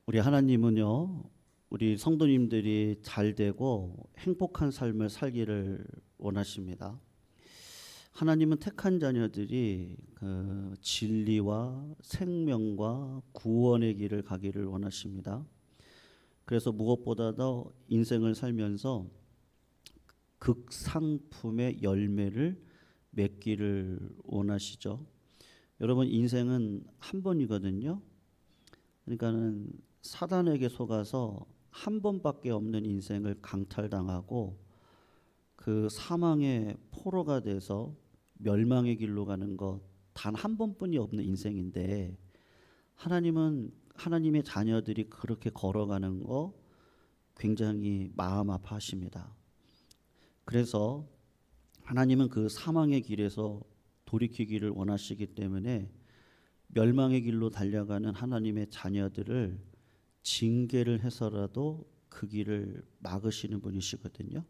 우리 하나님은요, 우리 성도님들이 잘 되고 행복한 삶을 살기를 원하십니다. 하나님은 택한 자녀들이 그 진리와 생명과 구원의 길을 가기를 원하십니다. 그래서 무엇보다도 인생을 살면서 극상품의 열매를 맺기를 원하시죠. 여러분, 인생은 한 번이거든요. 그러니까는 사단에게 속아서 한 번밖에 없는 인생을 강탈당하고 그 사망의 포로가 돼서 멸망의 길로 가는 것 단 한 번뿐이 없는 인생인데, 하나님은 하나님의 자녀들이 그렇게 걸어가는 거 굉장히 마음 아파하십니다. 그래서 하나님은 그 사망의 길에서 돌이키기를 원하시기 때문에 멸망의 길로 달려가는 하나님의 자녀들을 징계를 해서라도 그 길을 막으시는 분이시거든요.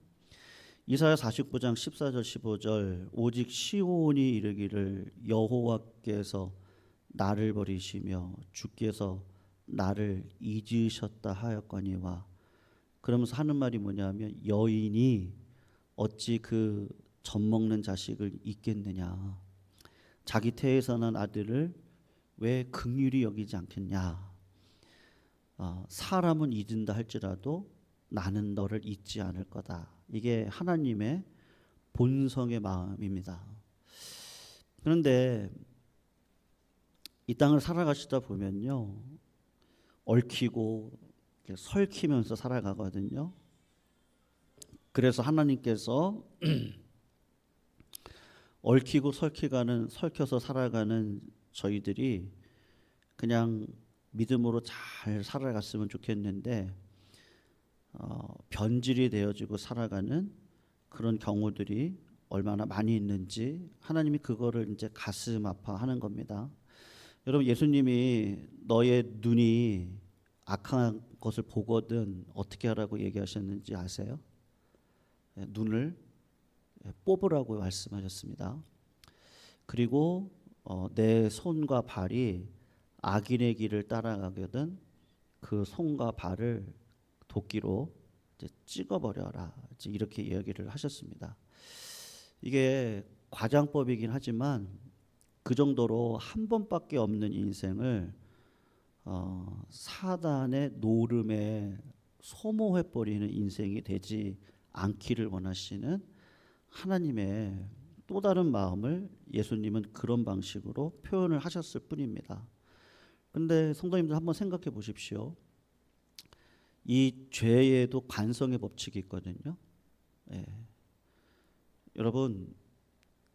이사야 49장 14절 15절 오직 시온이 이르기를 여호와께서 나를 버리시며 주께서 나를 잊으셨다 하였거니와, 그러면서 하는 말이 뭐냐면 여인이 어찌 그 젖먹는 자식을 잊겠느냐, 자기 태에서 난 아들을 왜 긍휼히 여기지 않겠냐. 사람은 잊은다 할지라도 나는 너를 잊지 않을 거다. 이게 하나님의 본성의 마음입니다. 그런데 이 땅을 살아가시다 보면요, 얽히고 설키면서 살아가거든요. 그래서 하나님께서 얽히고 설켜서 살아가는 저희들이 그냥 믿음으로 잘 살아갔으면 좋겠는데, 변질이 되어지고 살아가는 그런 경우들이 얼마나 많이 있는지 하나님이 그거를 이제 가슴 아파하는 겁니다. 여러분, 예수님이 너의 눈이 악한 것을 보거든 어떻게 하라고 얘기하셨는지 아세요? 눈을 뽑으라고 말씀하셨습니다. 그리고 내 손과 발이 악인의 길을 따라가거든 그 손과 발을 도끼로 이제 찍어버려라, 이제 이렇게 이야기를 하셨습니다. 이게 과장법이긴 하지만 그 정도로 한 번밖에 없는 인생을 사단의 노름에 소모해버리는 인생이 되지 않기를 원하시는 하나님의 또 다른 마음을 예수님은 그런 방식으로 표현을 하셨을 뿐입니다. 근데 성도님들 한번 생각해 보십시오. 이 죄에도 관성의 법칙이 있거든요. 예. 여러분,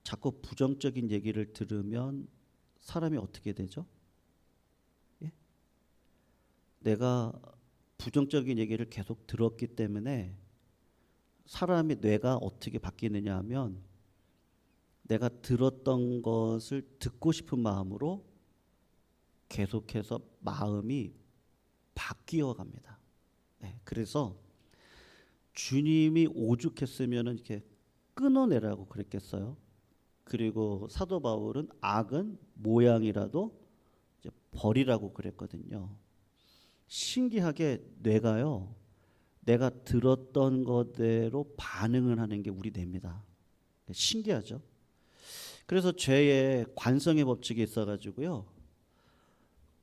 자꾸 부정적인 얘기를 들으면 사람이 어떻게 되죠? 예? 내가 부정적인 얘기를 계속 들었기 때문에 사람의 뇌가 어떻게 바뀌느냐 하면 내가 들었던 것을 듣고 싶은 마음으로 계속해서 마음이 바뀌어 갑니다. 네, 그래서 주님이 오죽했으면 이렇게 끊어내라고 그랬겠어요. 그리고 사도 바울은 악은 모양이라도 이제 버리라고 그랬거든요. 신기하게 뇌가요, 내가 들었던 것대로 반응을 하는 게 우리 뇌입니다. 신기하죠? 그래서 죄의 관성의 법칙이 있어가지고요,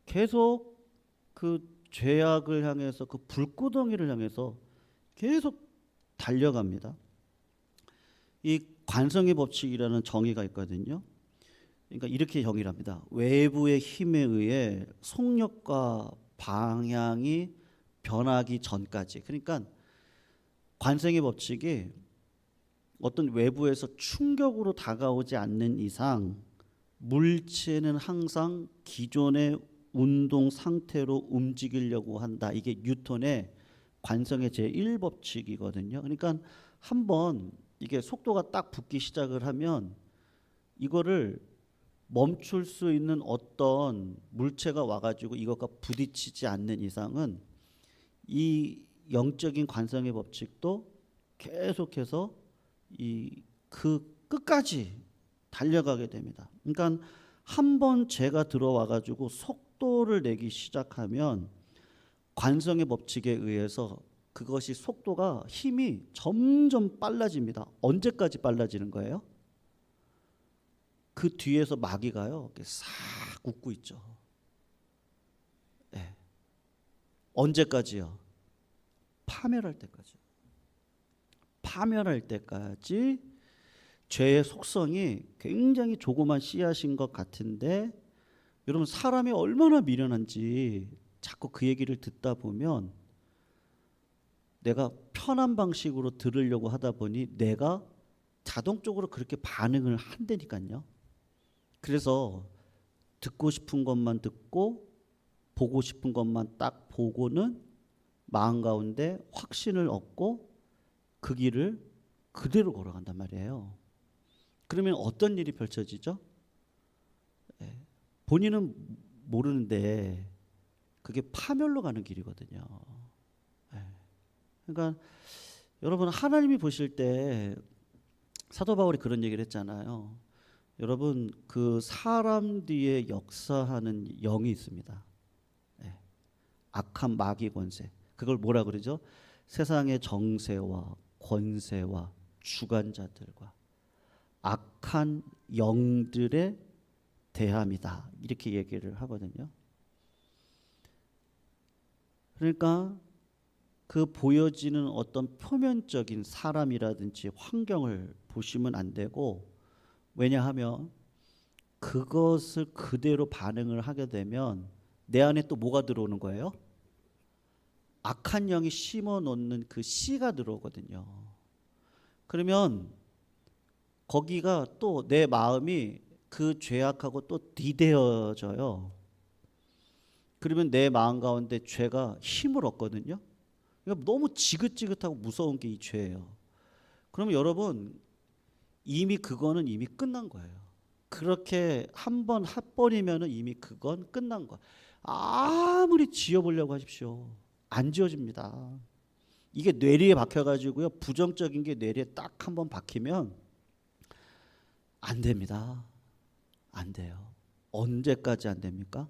계속 그 죄악을 향해서 그 불구덩이를 향해서 계속 달려갑니다. 이 관성의 법칙이라는 정의가 있거든요. 그러니까 이렇게 정의를 합니다. 외부의 힘에 의해 속력과 방향이 변하기 전까지. 그러니까 관성의 법칙이 어떤 외부에서 충격으로 다가오지 않는 이상 물체는 항상 기존의 운동 상태로 움직이려고 한다. 이게 뉴턴의 관성의 제1법칙이거든요. 그러니까 한번 이게 속도가 딱 붙기 시작을 하면 이거를 멈출 수 있는 어떤 물체가 와가지고 이것과 부딪히지 않는 이상은 이 영적인 관성의 법칙도 계속해서 그 끝까지 달려가게 됩니다. 그러니까 한 번 죄가 들어와가지고 속도를 내기 시작하면 관성의 법칙에 의해서 그것이 속도가 힘이 점점 빨라집니다. 언제까지 빨라지는 거예요? 그 뒤에서 마귀가요, 이렇게 싹 웃고 있죠. 네. 언제까지요? 파멸할 때까지. 파멸할 때까지 죄의 속성이 굉장히 조그만 씨앗인 것 같은데, 여러분 사람이 얼마나 미련한지 자꾸 그 얘기를 듣다 보면 내가 편한 방식으로 들으려고 하다 보니 내가 자동적으로 그렇게 반응을 한다니까요. 그래서 듣고 싶은 것만 듣고 보고 싶은 것만 딱 보고는 마음 가운데 확신을 얻고 그 길을 그대로 걸어간단 말이에요. 그러면 어떤 일이 펼쳐지죠? 본인은 모르는데 그게 파멸로 가는 길이거든요. 그러니까 여러분 하나님이 보실 때 사도 바울이 그런 얘기를 했잖아요. 여러분 그 사람 뒤에 역사하는 영이 있습니다. 악한 마귀 권세. 그걸 뭐라 그러죠? 세상의 정세와 권세와 주관자들과 악한 영들의 대함이다. 이렇게 얘기를 하거든요. 그러니까 그 보여지는 어떤 표면적인 사람이라든지 환경을 보시면 안 되고, 왜냐하면 그것을 그대로 반응을 하게 되면 내 안에 또 뭐가 들어오는 거예요? 악한 영이 심어 놓는 그 씨가 들어오거든요. 그러면 거기가 또 내 마음이 그 죄악하고 또 뒤대어져요. 그러면 내 마음 가운데 죄가 힘을 얻거든요. 그러니까 너무 지긋지긋하고 무서운 게 이 죄예요. 그러면 여러분 이미 그거는 이미 끝난 거예요. 그렇게 한번 핫버리면은 이미 그건 끝난 거야. 아무리 지어보려고 하십시오. 안 지어집니다. 이게 뇌리에 박혀가지고요. 부정적인 게 뇌리에 딱 한번 박히면 안 됩니다. 안 돼요. 언제까지 안 됩니까?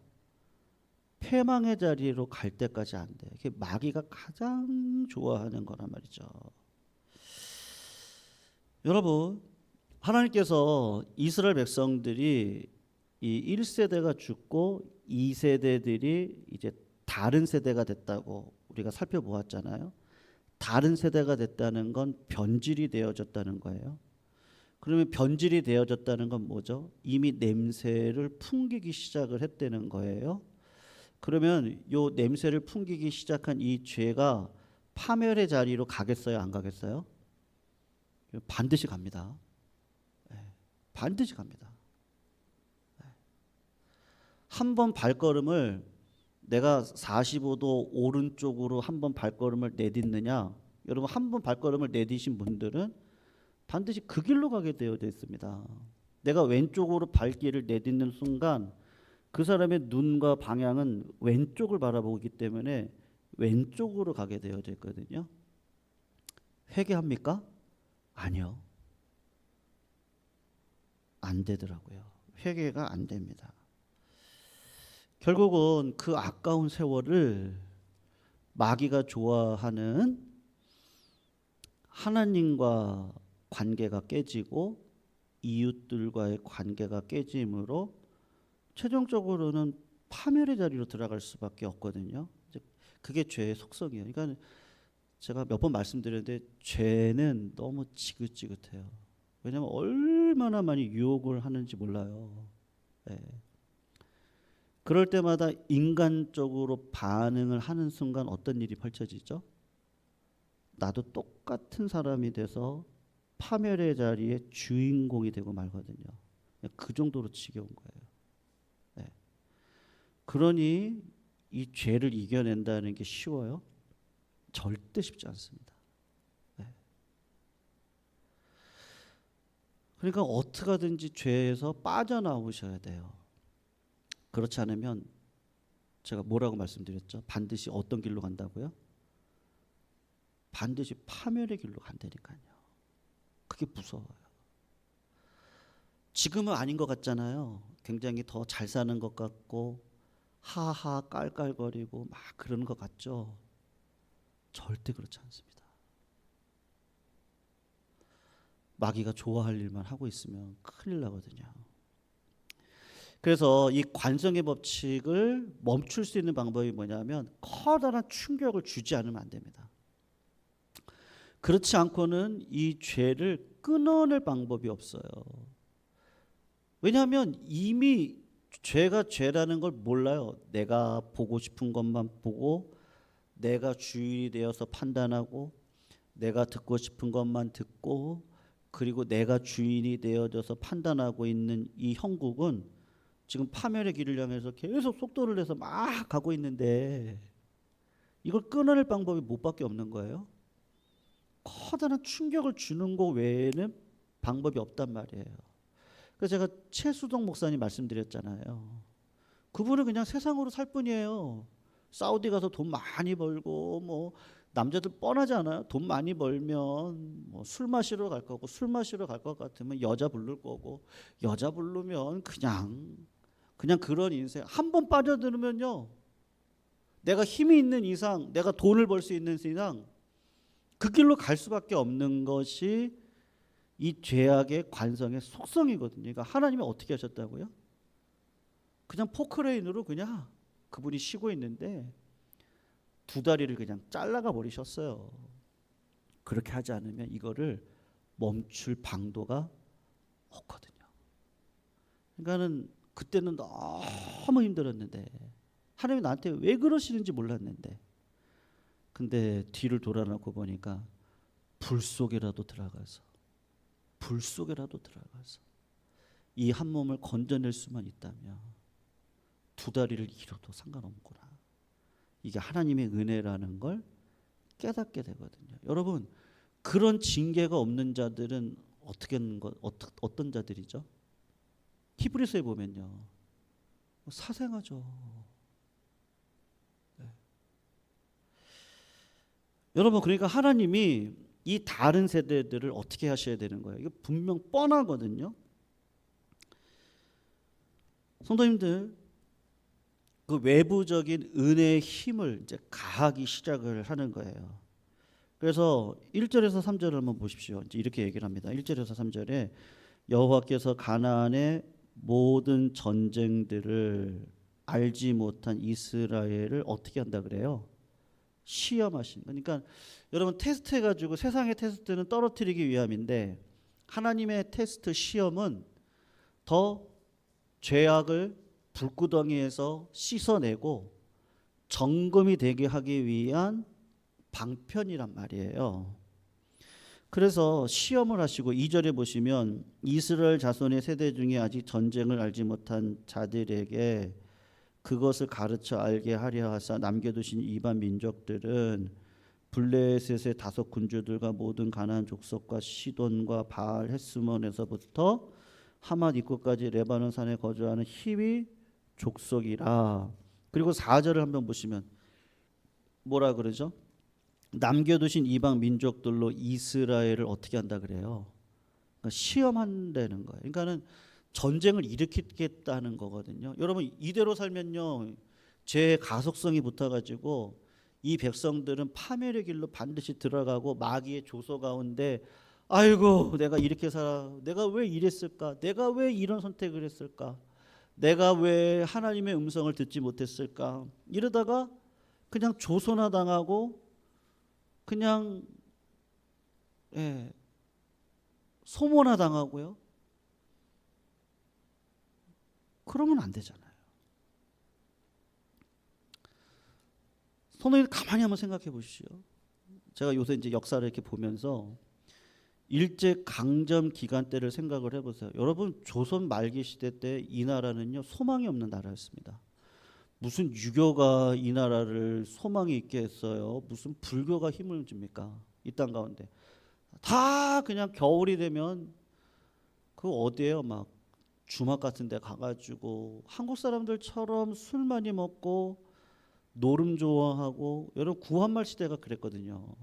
패망의 자리로 갈 때까지 안 돼요. 이게 마귀가 가장 좋아하는 거란 말이죠. 여러분, 하나님께서 이스라엘 백성들이 이 1세대가 죽고 2세대들이 이제 다른 세대가 됐다고 우리가 살펴보았잖아요. 다른 세대가 됐다는 건 변질이 되어졌다는 거예요. 그러면 변질이 되어졌다는 건 뭐죠? 이미 냄새를 풍기기 시작을 했다는 거예요. 그러면 요 냄새를 풍기기 시작한 이 죄가 파멸의 자리로 가겠어요? 안 가겠어요? 반드시 갑니다. 반드시 갑니다. 한 번 발걸음을 내가 45도 오른쪽으로 한 번 발걸음을 내딛느냐, 여러분 한 번 발걸음을 내딛으신 분들은 반드시 그 길로 가게 되어 있습니다. 내가 왼쪽으로 발길을 내딛는 순간 그 사람의 눈과 방향은 왼쪽을 바라보기 때문에 왼쪽으로 가게 되어져 있거든요. 회개합니까? 아니요. 안 되더라고요. 회개가 안 됩니다. 결국은 그 아까운 세월을 마귀가 좋아하는 하나님과 관계가 깨지고 이웃들과의 관계가 깨짐으로 최종적으로는 파멸의 자리로 들어갈 수밖에 없거든요. 그게 죄의 속성이에요. 그러니까 제가 몇 번 말씀드렸는데 죄는 너무 지긋지긋해요. 왜냐하면 얼마나 많이 유혹을 하는지 몰라요. 네. 그럴 때마다 인간적으로 반응을 하는 순간 어떤 일이 펼쳐지죠? 나도 똑같은 사람이 돼서 파멸의 자리에 주인공이 되고 말거든요. 그 정도로 지겨운 거예요. 네. 그러니 이 죄를 이겨낸다는 게 쉬워요? 절대 쉽지 않습니다. 네. 그러니까 어떻게 하든지 죄에서 빠져나오셔야 돼요. 그렇지 않으면 제가 뭐라고 말씀드렸죠? 반드시 어떤 길로 간다고요? 반드시 파멸의 길로 간다니까요. 그게 무서워요. 지금은 아닌 것 같잖아요. 굉장히 더 잘 사는 것 같고 하하 깔깔거리고 막 그러는 것 같죠? 절대 그렇지 않습니다. 마귀가 좋아할 일만 하고 있으면 큰일 나거든요. 그래서 이 관성의 법칙을 멈출 수 있는 방법이 뭐냐면 커다란 충격을 주지 않으면 안 됩니다. 그렇지 않고는 이 죄를 끊어낼 방법이 없어요. 왜냐하면 이미 죄가 죄라는 걸 몰라요. 내가 보고 싶은 것만 보고, 내가 주인이 되어서 판단하고, 내가 듣고 싶은 것만 듣고, 그리고 내가 주인이 되어져서 판단하고 있는 이 형국은 지금 파멸의 길을 향해서 계속 속도를 내서 막 가고 있는데, 이걸 끊어낼 방법이 뭐밖에 없는 거예요. 커다란 충격을 주는 거 외에는 방법이 없단 말이에요. 그래서 제가 최수동 목사님 말씀드렸잖아요. 그분은 그냥 세상으로 살 뿐이에요. 사우디 가서 돈 많이 벌고, 뭐 남자들 뻔하지 않아요? 돈 많이 벌면 뭐 술 마시러 갈 거고, 술 마시러 갈 것 같으면 여자 부를 거고, 여자 부르면 그냥 그런 인생. 한 번 빠져들면요, 내가 힘이 있는 이상, 내가 돈을 벌 수 있는 이상 그 길로 갈 수밖에 없는 것이 이 죄악의 관성의 속성이거든요. 그러니까 하나님이 어떻게 하셨다고요? 그냥 포크레인으로 그냥 그분이 쉬고 있는데 두 다리를 그냥 잘라가 버리셨어요. 그렇게 하지 않으면 이거를 멈출 방도가 없거든요. 그러니까는 그때는 너무 힘들었는데, 하나님이 나한테 왜 그러시는지 몰랐는데, 근데 뒤를 돌아놓고 보니까 불 속에라도 들어가서 이 한 몸을 건져낼 수만 있다면 두 다리를 잃어도 상관없구나. 이게 하나님의 은혜라는 걸 깨닫게 되거든요. 여러분, 그런 징계가 없는 자들은 어떤 자들이죠? 히브리서에 보면요, 사생아죠. 네. 여러분, 그러니까 하나님이 이 다른 세대들을 어떻게 하셔야 되는 거예요? 이거 분명 뻔하거든요. 성도님들, 그 외부적인 은혜의 힘을 이제 가하기 시작을 하는 거예요. 그래서 1절에서 3절을 한번 보십시오. 이제 이렇게 얘기를 합니다. 1절에서 3절에 여호와께서 가나안의 모든 전쟁들을 알지 못한 이스라엘을 어떻게 한다 그래요? 시험하신. 그러니까 여러분, 테스트 해가지고, 세상의 테스트는 떨어뜨리기 위함인데 하나님의 테스트 시험은 더 죄악을 불구덩이에서 씻어내고 정금이 되게 하기 위한 방편이란 말이에요. 그래서 시험을 하시고 2절에 보시면 이스라엘 자손의 세대 중에 아직 전쟁을 알지 못한 자들에게 그것을 가르쳐 알게 하려 하사 남겨두신 이방 민족들은 블레셋의 다섯 군주들과 모든 가나안 족속과 시돈과 바알 헤스몬에서부터 하맛 입구까지 레바논 산에 거주하는 히위 족속이라. 그리고 4절을 한번 보시면 뭐라 그러죠? 남겨두신 이방 민족들로 이스라엘을 어떻게 한다 그래요? 그러니까 시험한다는 거예요. 그러니까는 전쟁을 일으키겠다는 거거든요. 여러분, 이대로 살면요, 제 가속성이 붙어가지고 이 백성들은 파멸의 길로 반드시 들어가고 마귀의 조소 가운데, 아이고 내가 이렇게 살아, 내가 왜 이랬을까, 내가 왜 이런 선택을 했을까, 내가 왜 하나님의 음성을 듣지 못했을까, 이러다가 그냥 조소나 당하고 그냥 소모나 당하고요. 그러면 안 되잖아요. 성도님, 가만히 한번 생각해 보십시오. 제가 요새 이제 역사를 이렇게 보면서 일제 강점 기간 때를 생각을 해보세요. 여러분, 조선 말기 시대 때 이 나라는요, 소망이 없는 나라였습니다. 무슨 유교가 이 나라를 소망이 있게 했어요? 무슨 불교가 힘을 줍니까? 이 땅 가운데 다 그냥 겨울이 되면 그 어디에요? 막 주막 같은 데 가가지고 한국 사람들처럼 술 많이 먹고 노름 좋아하고, 여러분 구한말 시대가 그랬거든요.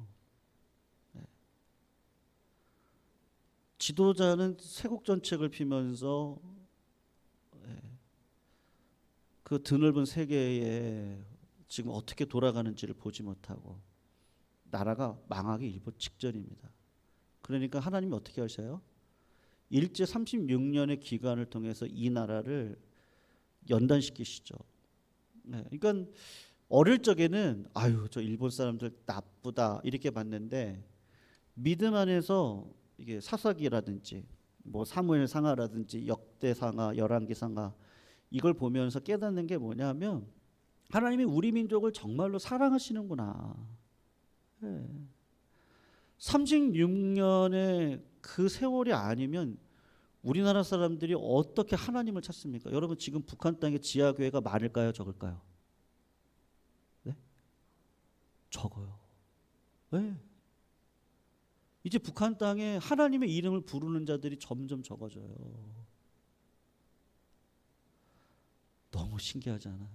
지도자는 세국정책을 피면서 그 드넓은 세계에 지금 어떻게 돌아가는지를 보지 못하고 나라가 망하기 일보 직전입니다. 그러니까 하나님이 어떻게 하셔요? 일제 36년의 기간을 통해서 이 나라를 연단시키시죠. 네, 그러니까 어릴 적에는 아유 저 일본 사람들 나쁘다 이렇게 봤는데 믿음 안에서 이게 사사기라든지 뭐 사무엘 상하라든지 역대 상하, 열왕기 상하 이걸 보면서 깨닫는 게 뭐냐면 하나님이 우리 민족을 정말로 사랑하시는구나. 네. 36년의 그 세월이 아니면 우리나라 사람들이 어떻게 하나님을 찾습니까? 여러분 지금 북한 땅에 지하교회가 많을까요? 적을까요? 네? 적어요. 네. 이제 북한 땅에 하나님의 이름을 부르는 자들이 점점 적어져요. 너무 신기하지 않아요?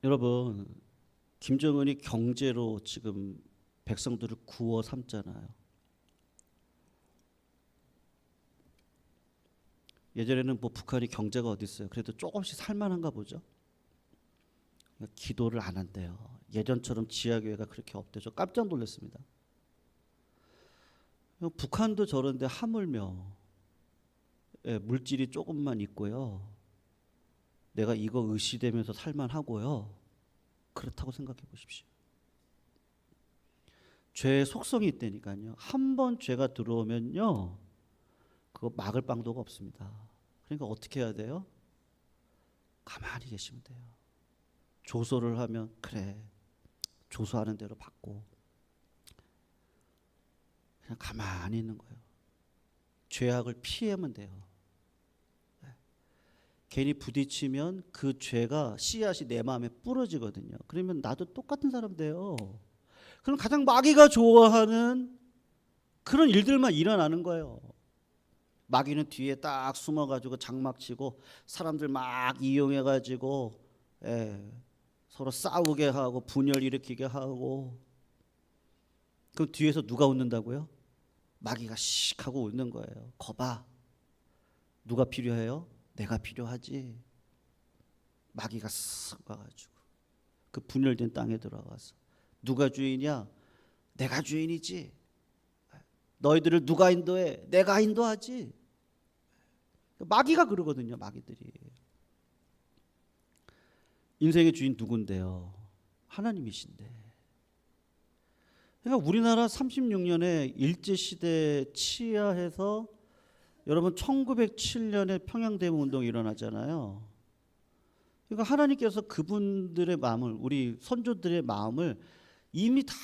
여러분 김정은이 경제로 지금 백성들을 구워 삼잖아요. 예전에는 뭐 북한이 경제가 어디 있어요. 그래도 조금씩 살만한가 보죠. 기도를 안 한대요. 예전처럼 지하교회가 그렇게 없대요. 저 깜짝 놀랐습니다. 북한도 저런데 하물며 물질이 조금만 있고요. 내가 이거 의시되면서 살만하고요. 그렇다고 생각해 보십시오. 죄의 속성이 있다니까요. 한 번 죄가 들어오면요. 그거 막을 방도가 없습니다. 그러니까 어떻게 해야 돼요? 가만히 계시면 돼요. 조소를 하면 그래. 조소하는 대로 받고 그냥 가만히 있는 거예요. 죄악을 피하면 돼요. 괜히 부딪히면 그 죄가 씨앗이 내 마음에 뿌려지거든요. 그러면 나도 똑같은 사람 돼요. 그럼 가장 마귀가 좋아하는 그런 일들만 일어나는 거예요. 마귀는 뒤에 딱 숨어가지고 장막치고 사람들 막 이용해가지고 서로 싸우게 하고 분열 일으키게 하고 그럼 뒤에서 누가 웃는다고요? 마귀가 씩 하고 웃는 거예요. 거봐. 누가 필요해요? 내가 필요하지. 마귀가 쓱 와가지고 그 분열된 땅에 들어가서 누가 주인이야? 내가 주인이지. 너희들을 누가 인도해? 내가 인도하지. 마귀가 그러거든요. 마귀들이. 인생의 주인 누군데요? 하나님이신데. 그러니까 우리나라 36년에 일제시대 치하해서 여러분 1907년에 평양대문운동이 일어나잖아요. 그러니까 하나님께서 그분들의 마음을 우리 선조들의 마음을 이미 다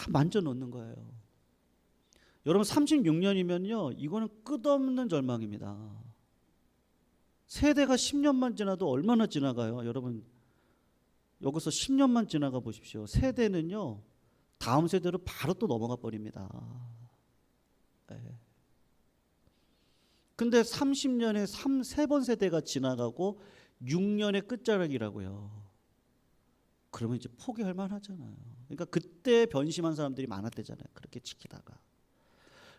만져 놓는 거예요. 여러분 36년이면요. 이거는 끝없는 절망입니다. 세대가 10년만 지나도 얼마나 지나가요? 여러분 여기서 10년만 지나가 보십시오. 세대는요. 다음 세대로 바로 또 넘어가 버립니다. 근데 30년에 3번 세대가 지나가고 6년의 끝자락이라고요. 그러면 이제 포기할 만하잖아요. 그러니까 그때 변심한 사람들이 많았대잖아요. 그렇게 지키다가.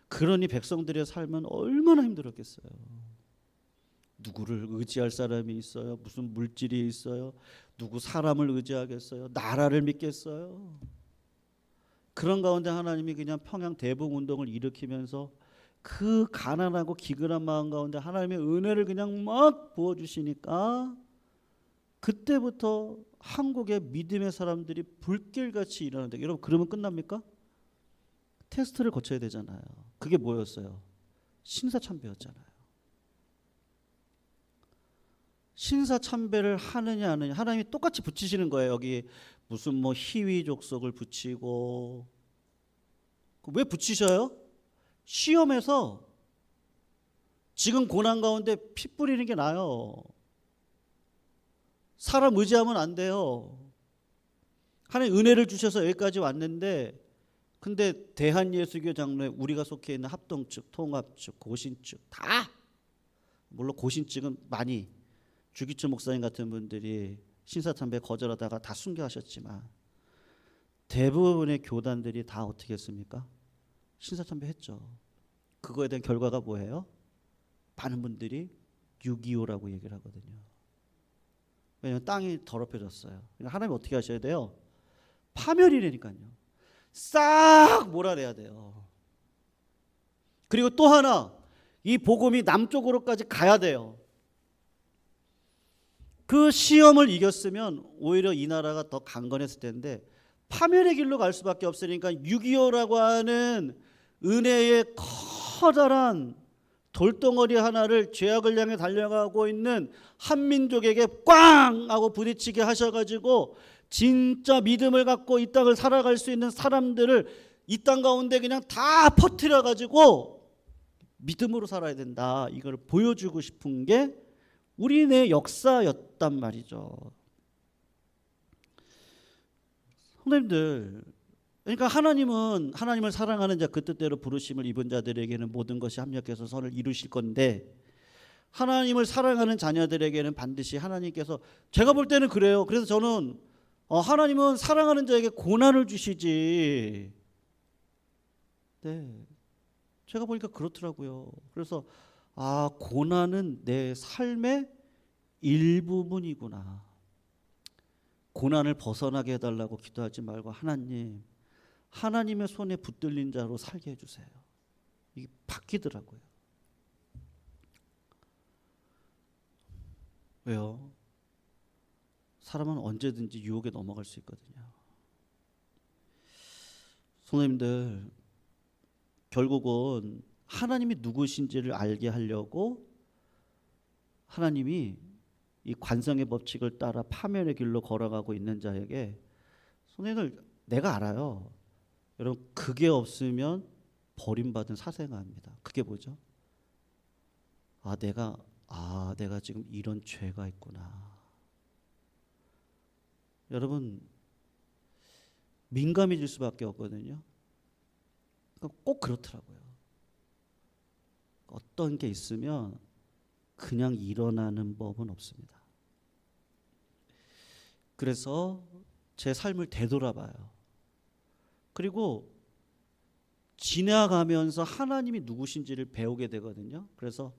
그러니 백성들의 삶은 얼마나 힘들었겠어요. 누구를 의지할 사람이 있어요? 무슨 물질이 있어요? 누구 사람을 의지하겠어요? 나라를 믿겠어요? 그런 가운데 하나님이 그냥 평양 대북운동을 일으키면서 그 가난하고 기근한 마음 가운데 하나님의 은혜를 그냥 막 부어주시니까 그때부터 한국의 믿음의 사람들이 불길같이 일어나는데 여러분 그러면 끝납니까? 테스트를 거쳐야 되잖아요. 그게 뭐였어요? 신사참배였잖아요. 신사참배를 하느냐 안 하느냐 하나님이 똑같이 붙이시는 거예요. 여기 무슨 뭐 희위족속을 붙이고 왜 붙이셔요? 시험에서 지금 고난 가운데 피 뿌리는 게 나아요. 사람 의지하면 안 돼요. 하나님 은혜를 주셔서 여기까지 왔는데 근데 대한예수교 장로회 우리가 속해 있는 합동측, 통합측, 고신측 다 물론 고신측은 많이 주기철 목사님 같은 분들이 신사참배 거절하다가 다 순교하셨지만 대부분의 교단들이 다 어떻게 했습니까? 신사참배했죠. 그거에 대한 결과가 뭐예요? 많은 분들이 6.25라고 얘기를 하거든요. 왜냐하면 땅이 더럽혀졌어요. 그러니까 하나님 어떻게 하셔야 돼요? 파멸이라니까요. 싹 몰아내야 돼요. 그리고 또 하나, 이 복음이 남쪽으로까지 가야 돼요. 그 시험을 이겼으면 오히려 이 나라가 더 강건했을 텐데 파멸의 길로 갈 수밖에 없으니까 6.25라고 하는 은혜의 커다란 돌덩어리 하나를 죄악을 향해 달려가고 있는 한민족에게 꽝 하고 부딪히게 하셔가지고 진짜 믿음을 갖고 이 땅을 살아갈 수 있는 사람들을 이 땅 가운데 그냥 다 퍼뜨려가지고 믿음으로 살아야 된다, 이걸 보여주고 싶은 게 우리네 역사였단 말이죠. 선생님들, 그러니까 하나님은 하나님을 사랑하는 자, 그 뜻대로 부르심을 입은 자들에게는 모든 것이 합력해서 선을 이루실 건데, 하나님을 사랑하는 자녀들에게는 반드시 하나님께서, 제가 볼 때는 그래요. 그래서 저는 하나님은 사랑하는 자에게 고난을 주시지. 네, 제가 보니까 그렇더라고요. 그래서 고난은 내 삶의 일부분이구나. 고난을 벗어나게 해달라고 기도하지 말고 하나님의 손에 붙들린 자로 살게 해주세요. 이게 바뀌더라고요. 왜요? 사람은 언제든지 유혹에 넘어갈 수 있거든요. 선생님들, 결국은 하나님이 누구신지를 알게 하려고 하나님이 이 관성의 법칙을 따라 파멸의 길로 걸어가고 있는 자에게, 선생님들, 내가 알아요. 여러분, 그게 없으면 버림받은 사생아입니다. 그게 뭐죠? 내가 지금 이런 죄가 있구나. 여러분, 민감해질 수밖에 없거든요. 그러니까 꼭 그렇더라고요. 어떤 게 있으면 그냥 일어나는 법은 없습니다. 그래서 제 삶을 되돌아봐요. 그리고 지나가면서 하나님이 누구신지를 배우게 되거든요. 그래서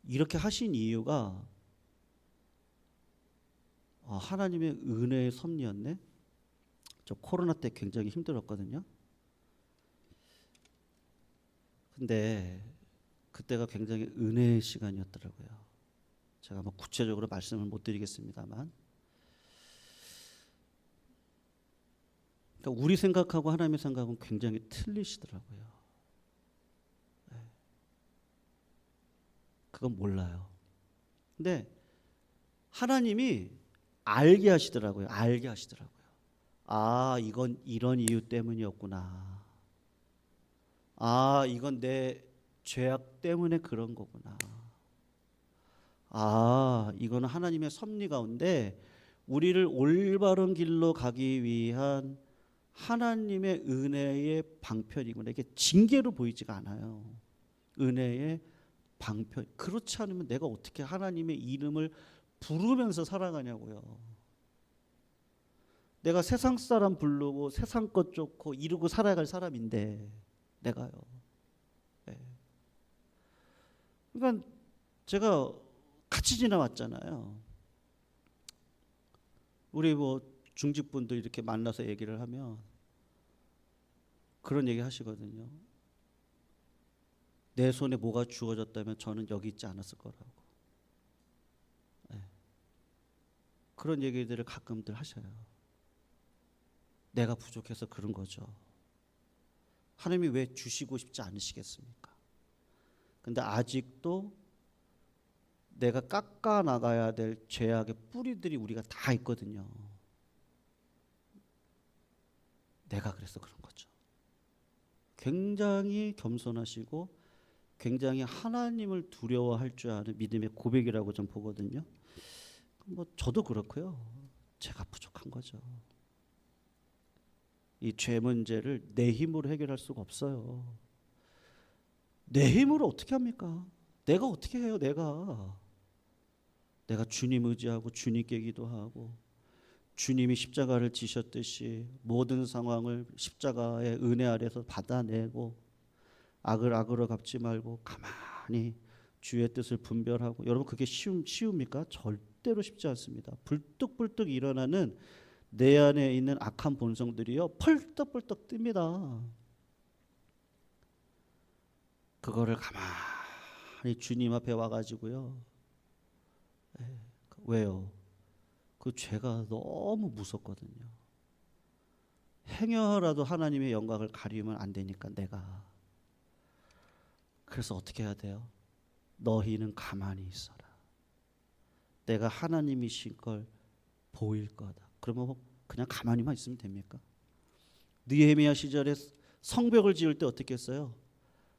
이렇게 하신 이유가 하나님의 은혜의 섭리였네. 저 코로나 때 굉장히 힘들었거든요. 근데 그때가 굉장히 은혜의 시간이었더라고요. 제가 뭐 구체적으로 말씀을 못 드리겠습니다만, 그러니까 우리 생각하고 하나님의 생각은 굉장히 틀리시더라고요. 네. 그건 몰라요. 근데 하나님이 알게 하시더라고요. 이건 이런 이유 때문이었구나. 이건 내 죄악 때문에 그런 거구나. 이거는 하나님의 섭리 가운데 우리를 올바른 길로 가기 위한 하나님의 은혜의 방편이구나. 이게 징계로 보이지가 않아요. 은혜의 방편. 그렇지 않으면 내가 어떻게 하나님의 이름을 부르면서 살아가냐고요. 내가 세상 사람 부르고 세상 것 좋고 이루고 살아갈 사람인데 내가요. 네. 그러니까 제가 같이 지나왔잖아요. 우리 뭐 중직분들 이렇게 만나서 얘기를 하면 그런 얘기 하시거든요. 내 손에 뭐가 주어졌다면 저는 여기 있지 않았을 거라고. 네. 그런 얘기들을 가끔들 하셔요. 내가 부족해서 그런 거죠. 하나님이 왜 주시고 싶지 않으시겠습니까? 근데 아직도 내가 깎아 나가야 될 죄악의 뿌리들이 우리가 다 있거든요. 내가 그래서 그런 거죠. 굉장히 겸손하시고 굉장히 하나님을 두려워할 줄 아는 믿음의 고백이라고 좀 보거든요. 뭐 저도 그렇고요. 제가 부족한 거죠. 이 죄 문제를 내 힘으로 해결할 수가 없어요. 내 힘으로 어떻게 합니까? 내가 어떻게 해요? 내가 주님 의지하고 주님께 기도하고 주님이 십자가를 지셨듯이 모든 상황을 십자가의 은혜 아래서 받아내고 악을 악으로 갚지 말고 가만히 주의 뜻을 분별하고, 여러분 그게 쉬웁니까? 절대로 쉽지 않습니다. 불뚝불뚝 일어나는 내 안에 있는 악한 본성들이요 펄떡펄떡 뜹니다. 그거를 가만히 주님 앞에 와가지고요. 왜요? 그 죄가 너무 무섭거든요. 행여라도 하나님의 영광을 가리면 안 되니까 내가. 그래서 어떻게 해야 돼요? 너희는 가만히 있어라. 내가 하나님이신 걸 보일 거다. 그러면 그냥 가만히만 있으면 됩니까? 느헤미야 시절에 성벽을 지을 때 어떻게 했어요?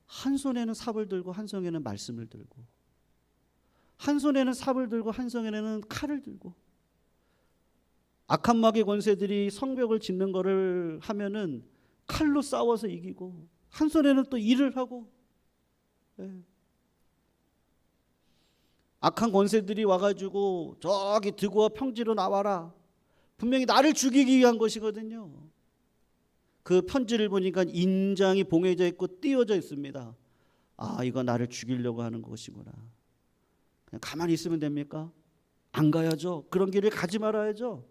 한 손에는 삽을 들고 한 손에는 말씀을 들고, 한 손에는 삽을 들고 한 손에는 칼을 들고, 악한 마귀 권세들이 성벽을 짓는 거를 하면은 칼로 싸워서 이기고, 한 손에는 또 일을 하고, 악한 권세들이 와가지고 저기 드고와 평지로 나와라, 분명히 나를 죽이기 위한 것이거든요. 그 편지를 보니까 인장이 봉해져 있고 띄워져 있습니다. 아, 이거 나를 죽이려고 하는 것이구나. 그냥 가만히 있으면 됩니까? 안 가야죠. 그런 길을 가지 말아야죠.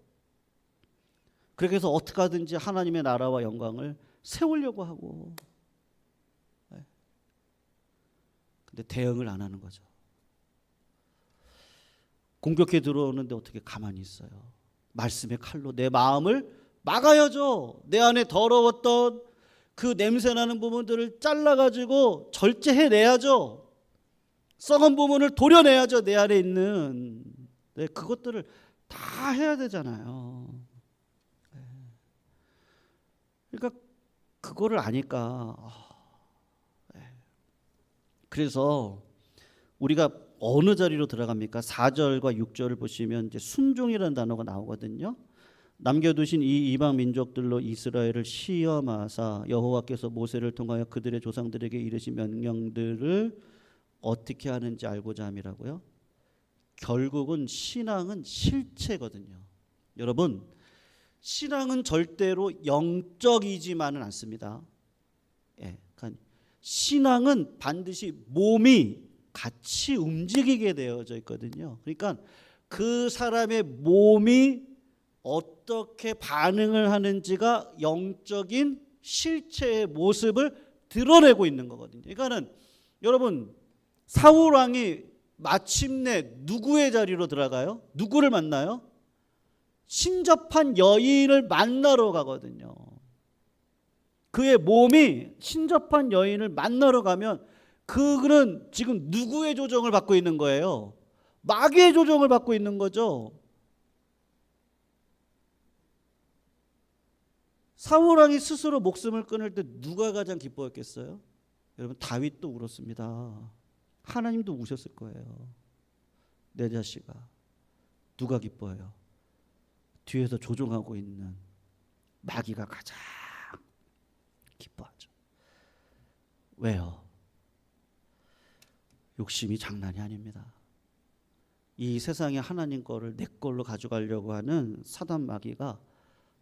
그렇게 해서 어떻게 하든지 하나님의 나라와 영광을 세우려고 하고, 근데 대응을 안 하는 거죠. 공격해 들어오는데 어떻게 가만히 있어요? 말씀의 칼로 내 마음을 막아야죠. 내 안에 더러웠던 그 냄새나는 부분들을 잘라가지고 절제해내야죠. 썩은 부분을 도려내야죠. 내 안에 있는 그것들을 다 해야 되잖아요. 그러니까 그거를 아니까. 그래서 우리가 어느 자리로 들어갑니까? 4절과 6절을 보시면 이제 순종이라는 단어가 나오거든요. 남겨두신 이 이방 민족들로 이스라엘을 시험하사 여호와께서 모세를 통하여 그들의 조상들에게 이르신 명령들을 어떻게 하는지 알고자 함이라고요. 결국은 신앙은 실체거든요. 여러분, 신앙은 절대로 영적이지만은 않습니다. 그러니까 신앙은 반드시 몸이 같이 움직이게 되어져 있거든요. 그러니까 그 사람의 몸이 어떻게 반응을 하는지가 영적인 실체의 모습을 드러내고 있는 거거든요. 그러니까는 여러분, 사울 왕이 마침내 누구의 자리로 들어가요? 누구를 만나요? 신접한 여인을 만나러 가거든요. 그의 몸이 신접한 여인을 만나러 가면 그는 지금 누구의 조정을 받고 있는 거예요? 마귀의 조정을 받고 있는 거죠. 사울 왕이 스스로 목숨을 끊을 때 누가 가장 기뻐했겠어요? 여러분, 다윗도 울었습니다. 하나님도 우셨을 거예요. 내 자식아, 누가 기뻐해요? 뒤에서 조종하고 있는 마귀가 가장 기뻐하죠. 왜요? 욕심이 장난이 아닙니다. 이 세상에 하나님 거를 내 걸로 가져가려고 하는 사단 마귀가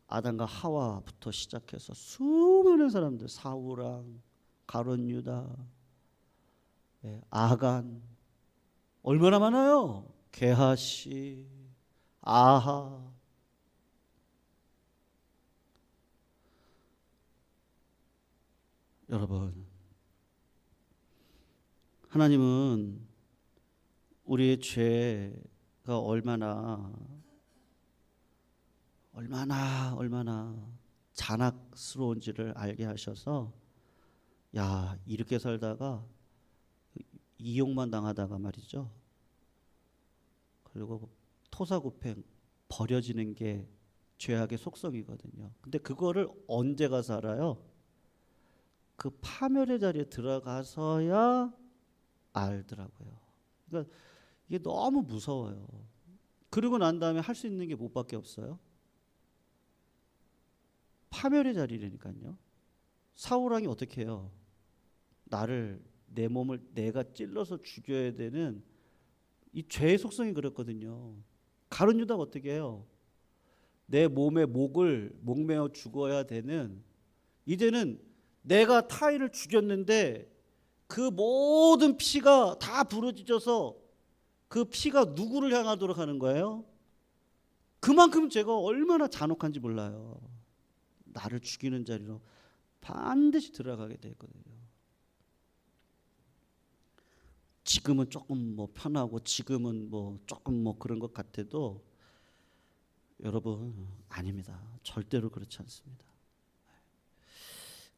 아담과 하와부터 시작해서 수많은 사람들, 사울왕, 가룟 유다, 아간, 얼마나 많아요? 게하시, 아하. 여러분, 하나님은 우리의 죄가 얼마나 잔악스러운지를 알게 하셔서, 야, 이렇게 살다가 이용만 당하다가 말이죠, 그리고 토사구팽 버려지는 게 죄악의 속성이거든요. 근데 그거를 언제 가서 알아요? 그 파멸의 자리에 들어가서야 알더라고요. 그러니까 이게 너무 무서워요. 그러고 난 다음에 할 수 있는 게 뭐밖에 없어요? 파멸의 자리라니까요. 사울왕이 어떻게 해요? 내 몸을 내가 찔러서 죽여야 되는 이 죄의 속성이 그렇거든요. 가룟 유다가 어떻게 해요? 내 몸의 목을 목매어 죽어야 되는, 이제는 내가 타인을 죽였는데 그 모든 피가 다 부러져서 그 피가 누구를 향하도록 하는 거예요? 그만큼 제가 얼마나 잔혹한지 몰라요. 나를 죽이는 자리로 반드시 들어가게 되거든요. 지금은 조금 뭐 편하고 지금은 뭐 조금 뭐 그런 것 같아도 여러분 아닙니다. 절대로 그렇지 않습니다.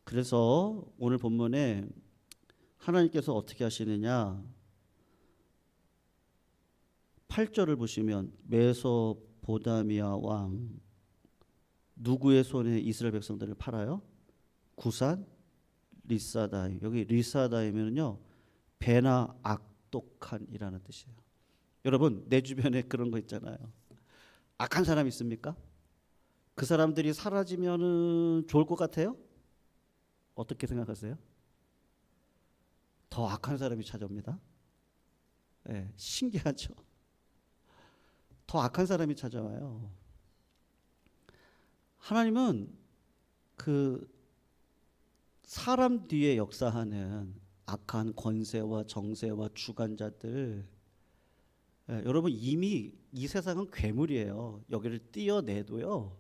그래서 오늘 본문에 하나님께서 어떻게 하시느냐, 8절을 보시면 메소포타미아 왕 누구의 손에 이스라엘 백성들을 팔아요? 구산 리사다임. 여기 리사다임은요 배나 악독한이라는 뜻이에요. 여러분 내 주변에 그런 거 있잖아요. 악한 사람 있습니까? 그 사람들이 사라지면은 좋을 것 같아요? 어떻게 생각하세요? 더 악한 사람이 찾아옵니다. 네, 신기하죠. 더 악한 사람이 찾아와요. 하나님은 그 사람 뒤에 역사하는 악한 권세와 정세와 주관자들, 여러분 이미 이 세상은 괴물이에요. 여기를 띄어내도요,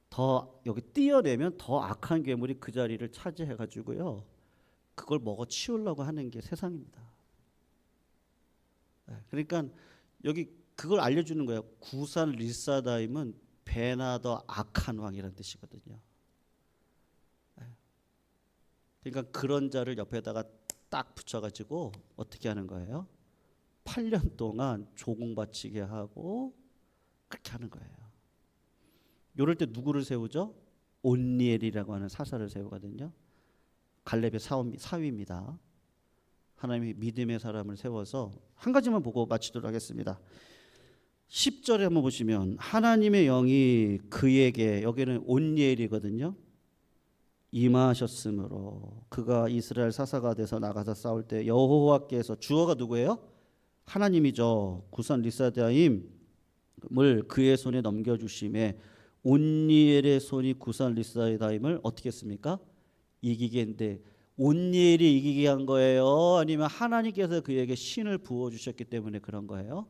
더 여기 띄어내면 더 악한 괴물이 그 자리를 차지해가지고요 그걸 먹어 치우려고 하는 게 세상입니다. 그러니까 여기 그걸 알려주는 거예요. 구산 리사다임은 배나 더 악한 왕이라는 뜻이거든요. 그러니까 그런 자를 옆에다가 딱 붙여가지고 어떻게 하는 거예요? 8년 동안 조공 바치게 하고 그렇게 하는 거예요. 이럴 때 누구를 세우죠? 온니엘이라고 하는 사사를 세우거든요. 갈렙의 사위입니다. 하나님이 믿음의 사람을 세워서 한 가지만 보고 마치도록 하겠습니다. 10절에 한번 보시면 하나님의 영이 그에게, 여기는 온니엘이거든요, 임하셨으므로 그가 이스라엘 사사가 돼서 나가서 싸울 때 여호와께서, 주어가 누구예요? 하나님이죠. 구산 리사다임을 그의 손에 넘겨주심에 온니엘의 손이 구산 리사다임을 어떻게 했습니까? 이기게 했는데, 온니엘이 이기게 한 거예요? 아니면 하나님께서 그에게 신을 부어주셨기 때문에 그런 거예요?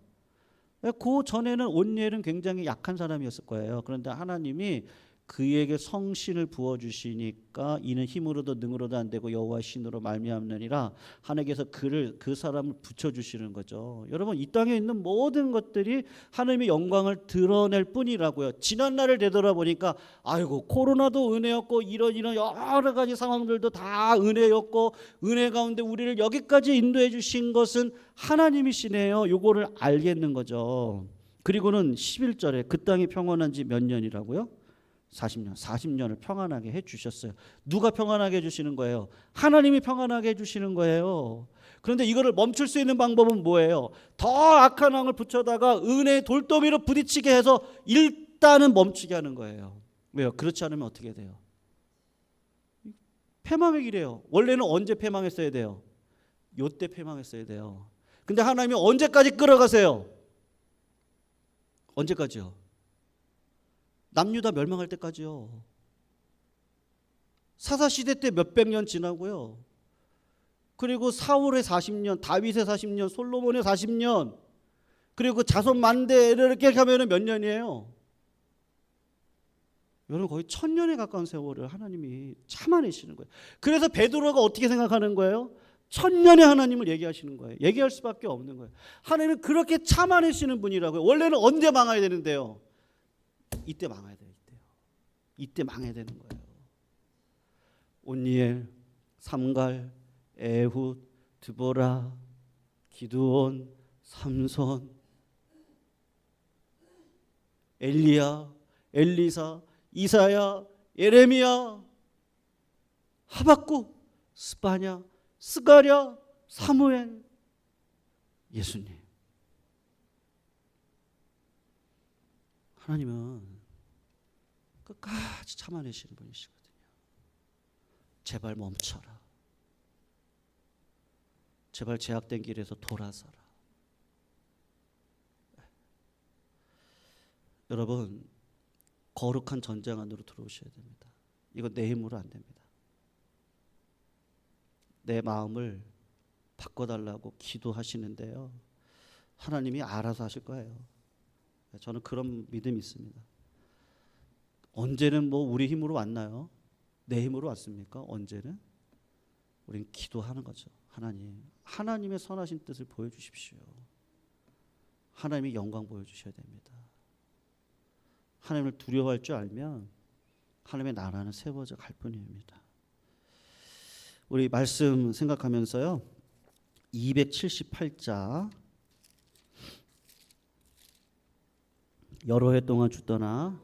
그 전에는 온니엘은 굉장히 약한 사람이었을 거예요. 그런데 하나님이 그에게 성신을 부어주시니까 이는 힘으로도 능으로도 안 되고 여호와 신으로 말미암느니라, 하나님께서 그 사람을 붙여주시는 거죠. 여러분 이 땅에 있는 모든 것들이 하나님의 영광을 드러낼 뿐이라고요. 지난 날을 되돌아보니까 아이고 코로나도 은혜였고 이런 여러 가지 상황들도 다 은혜였고, 은혜 가운데 우리를 여기까지 인도해 주신 것은 하나님이시네요. 요거를 알겠는 거죠. 그리고는 11절에 그 땅이 평안한 지 몇 년이라고요? 40년. 40년을 평안하게 해주셨어요. 누가 평안하게 해주시는 거예요? 하나님이 평안하게 해주시는 거예요. 그런데 이거를 멈출 수 있는 방법은 뭐예요? 더 악한 왕을 붙여다가 은혜의 돌더미로 부딪히게 해서 일단은 멈추게 하는 거예요. 왜요? 그렇지 않으면 어떻게 돼요? 패망의 길이에요. 원래는 언제 패망했어야 돼요? 요때 패망했어야 돼요. 근데 하나님이 언제까지 끌어가세요? 언제까지요? 남유다 멸망할 때까지요. 사사시대 때 몇백 년 지나고요. 그리고 사울의 40년, 다윗의 40년, 솔로몬의 40년, 그리고 자손 만대 이렇게 가면 몇 년이에요? 여러분 거의 1000년에 가까운 세월을 하나님이 참아내시는 거예요. 그래서 베드로가 어떻게 생각하는 거예요? 1000년의 하나님을 얘기하시는 거예요. 얘기할 수밖에 없는 거예요. 하나님은 그렇게 참아내시는 분이라고요. 원래는 언제 망해야 되는데요? 이때 망해야 돼요. 이때 망해야 되는 거예요. 온니엘, 삼갈, 에훗, 드보라, 기드온, 삼손, 엘리야, 엘리사, 이사야, 예레미야, 하박국, 스바냐, 스가랴, 사무엘, 예수님. 하나님은 끝까지 참아내시는 분이시거든요. 제발 멈춰라. 제발 제약된 길에서 돌아서라. 여러분 거룩한 전쟁 안으로 들어오셔야 됩니다. 이거 내 힘으로 안 됩니다. 내 마음을 바꿔달라고 기도하시는데요. 하나님이 알아서 하실 거예요. 저는 그런 믿음이 있습니다. 언제는 뭐 우리 힘으로 왔나요? 내 힘으로 왔습니까? 언제는? 우린 기도하는 거죠. 하나님의 선하신 뜻을 보여주십시오. 하나님이 영광 보여주셔야 됩니다. 하나님을 두려워할 줄 알면 하나님의 나라는 세워져 갈 뿐입니다. 우리 말씀 생각하면서요. 278자 여러 해 동안 주 떠나